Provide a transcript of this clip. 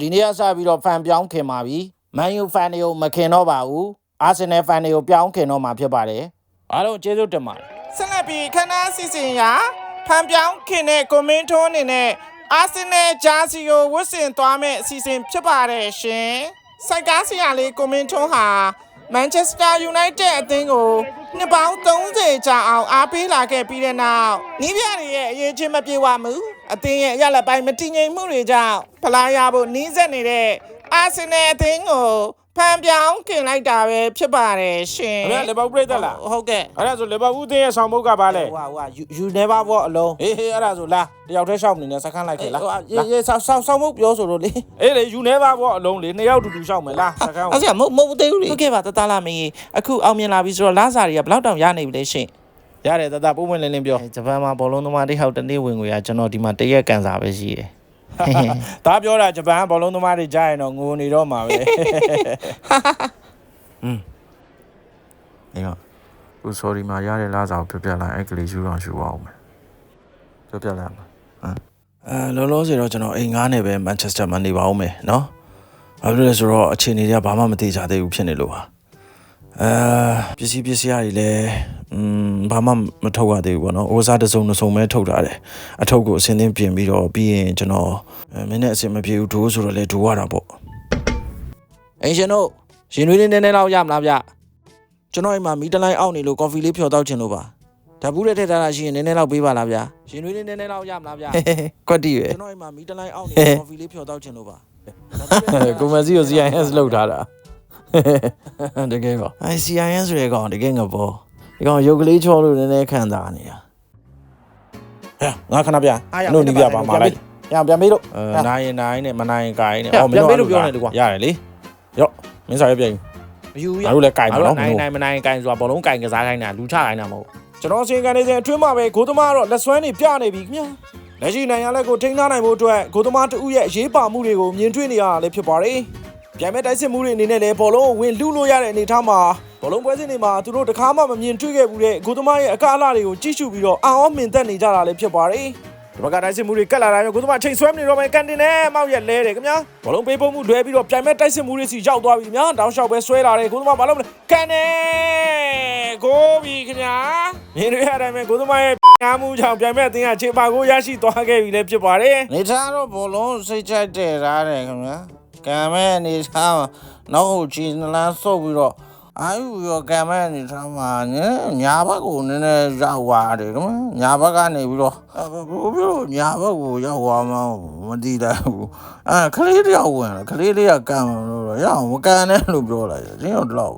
ဒီနေ့ကစပြီးတော့ဖန်ပြောင်းခင်ပါပြီမန်ယူဖန်တွေကိုမခင်တော့ပါဘူးအာဆင်နယ်ဖန်တွေကိုပြောင်းခင်တော့မှာဖြစ်ပါတယ်အားလုံးကျေးဇူးတင်ပါတယ်ဆက်လက်ပြီးခဏစီစဉ်ရာဖန်ပြောင်းခင်တဲ့ကွန်မန့်ထိုးအနေနဲ့အာဆင်နယ်ဂျာစီကိုဝတ်ဆင်သွားမယ့်အစီအစဉ်ဖြစ်ပါတယ်ရှင်စိုက်ကားဆရာလေးကွန်မန့်ထိုးဟာမန်ချက်စတာယူနိုက်တက်အသင်းကိုနှစ်ပေါင်း30ကြာအောင်အားပေးလာခဲ့ပြီးတဲ့နောက်နီးပြတွေရဲ့အရေးချင်းမပြေဝမှုအသင်းရဲ့ရလက်ပိုင်းမတည်ငြိမ်မှုတွေကြောင့်ဖလားရဖို့နီးစပ်နေတဲ့အာဆင်နယ်အသင်းကိုဖန်ပြောင်းခင်လိုက်တာပဲဖြစ်ပါတယ်ရှင်။အဲ့ဒါလီဗာပူးပြိတ္တလား။ဟုတ်ကဲ့။အဲ့ဒါဆိုလီဗာပူးအသင်းရဲ့ဆောင်ပုဒ်ကဘာလဲ။you never walk alone ။အဲ့ဒါဆိုလားတယောက်တည်းရှောက်နေနဲ့စခန်းလိုက်ခဲ့လား။ဆောင်ပုဒ်ပြောဆိုလို့လေ။လေ you never walk alone လေနှစ်ယောက်တူတူရှောက်မယ်လားစခန်း။အဲ့ဒါမဟုတ်သေးဘူးလေ။ဟုတ်ကဲ့ပါတသားလာမင်းအခုအောင်မြင်လာပြီဆိုတော့လစာတွေကဘယ်လောက်တောင်ရနေပြီလဲရှင်။ရတယ်တသားပုံမှန်လင်းလင်းပြော။ဂျပန်မှာဘောလုံးသမားတစ်ယောက်တစ်နေ့ဝင်ငွေကကျွန်တော်ဒီမှာတရက်ကန်စာပဲရှိတယ်။ဒါပြောတာဂျပန်ဘောလုံးသမားတွေကြားရင်တော့ငိုနေတော့မှာပဲအေးဟို sorry မှာရတဲ့လားစာကိုပြပြလိုက်အဲ့ကလေးရှူအောင်ရှူအောင်မယ်ပြပြလိုက်မှာလောလောဆယ်တော့ကျွန်တော်အိမ်ငားနေပဲမန်ချက်စတာမှာနေပါဦးမယ်နော်ဘာလို့လဲဆိုတော့အခြေအနေတွေကဘာမှမသိကြသေးဘူးဖြစ်နေလို့ပါပစ္စည်းရတွေလည်းဘာမှမထုတ်ရသေးဘူးပေါ့နော်အိုးစားတစ်စုံပဲထုတ်ထားတယ်အထုပ်ကိုအစင်းသင်းပြင်ပြီးတော့ပြီးရင်ကျွန်တော်မင်းနဲ့အစင်မပြေဘူးဒိုးဆိုတော့လေဒိုးရတာပေါ့အင်ရှင်တို့ရင်နွေးလေးနည်းနည်းလောက်ရမလားဗျကျွန်တော်အိမ်မှာမီတလိုင်းအောက်နေလို့ကော်ဖီလေးဖြော်တောက်ချင်လို့ပါဓာတ်ဘူးတွေထည့်ထားတာရှိရင်နည်းနည်းလောက်ပေးပါလားဗျရင်နွေးလေးနည်းနည်းလောက်ရမလားဗျကွက်တီပဲကျွန်တော်အိမ်မှာမီတလိုင်းအောက်နေလို့ကော်ဖီလေးဖြော်တောက်ချင်လို့ပါကိုမစီကို CIS လောက်ထားတာတကယ်ပါCIS ဆိုတဲ့ကောင်တကယ်ငပေါ်ဒီကောင်ရုပ်ကလေးချောလို့နည်းနည်းခံစားနေတာငါခဏပြနို့နီးပြပါမှာလိုက်ပြန်မေးလို့နိုင်နဲ့မနိုင်ကိုင်းနဲ့အော်မင်းတို့ပြောနေတယ်ကွာရတယ်လေရော့မင်းစားရပြန်မယူရတို့လည်းကိုင်းပါနော်နိုင်မနိုင်ကိုင်းဆိုတာဘောလုံးကိုင်းကစားခိုင်းတာလူချခိုင်းတာမဟုတ်ကျွန်တော်အချိန်ကန်နေစဉ်အတွင်းမှာပဲဂိုးသမားတော့လက်စွမ်းနေပြနေပြီခင်ဗျာလက်ရှိနိုင်ရလက်ကိုထိန်းထားနိုင်ဖို့အတွက်ဂိုးသမားတဦးရဲ့အရေးပါမှုတွေကိုမြင်တွေ့နေရတာလည်းဖြစ်ပါတယ်ပြန်မဲ့တိုက်စစ်မှုတွေအနေနဲ့လည်းဘောလုံးဝင်လှူလို့ရတဲ့အနေအထားမှာဘောလုံးပွဲစဉ်တွေမှာသူတို့တခါမှမမြင်တွေ့ခဲ့ဘူးတဲ့ဂိုးသမားရဲ့အကအလှတွေကိုကြည့်ရှုပြီးတော့အောင်းမြင်သက်နေကြတာလည်းဖြစ်ပါတယ်ဒီဘက်ကတိုက်စစ်မှုတွေကတ်လာတာမျိုးဂိုးသမားချိန်ဆွဲမနေတော့မယ်ကန်တင်နဲ့မောက်ရက်လဲတယ်ခင်ဗျာဘောလုံးပေးပုံမှုလွဲပြီးတော့ပြန်မဲ့တိုက်စစ်မှုတွေစီရောက်သွားပြီခင်ဗျာတောင်းလျှောက်ပဲဆွဲလာတယ်ဂိုးသမားဘာလို့မလဲကန်နေဂိုးပြီခင်ဗျာမြင်ရတဲ့အတိုင်းပဲဂိုးသမားရဲ့ငါမှုကြောင့်ပြန်မဲ့အသင်းကခြေပါကိုရရှိသွားခဲ့ပြီလည်းဖြစ်ပါတယ်နေသားတော့ဘောလုံးစိတ်ချိုက်တယ်ရားတယ်ခင်ဗျာကံမဲ့နေသားနောက်ချီနလန်းဆုပ်ပြီးတော့အာယူရောကံမဲ့နေသားမှာညာဘက်ကိုနည်းနည်းရောက်သွားတယ်ခင်ဗျညာဘက်ကနေပြီးတော့ဘိုးပြောညာဘက်ကိုရောက်သွားမှမသိတယ်ဘူးခလေးတယောက်ဝင်ခလေးလေးကကံလို့တော့ရအောင်မကန်နဲ့လို့ပြောလိုက်တယ်ရင်းတော့တော့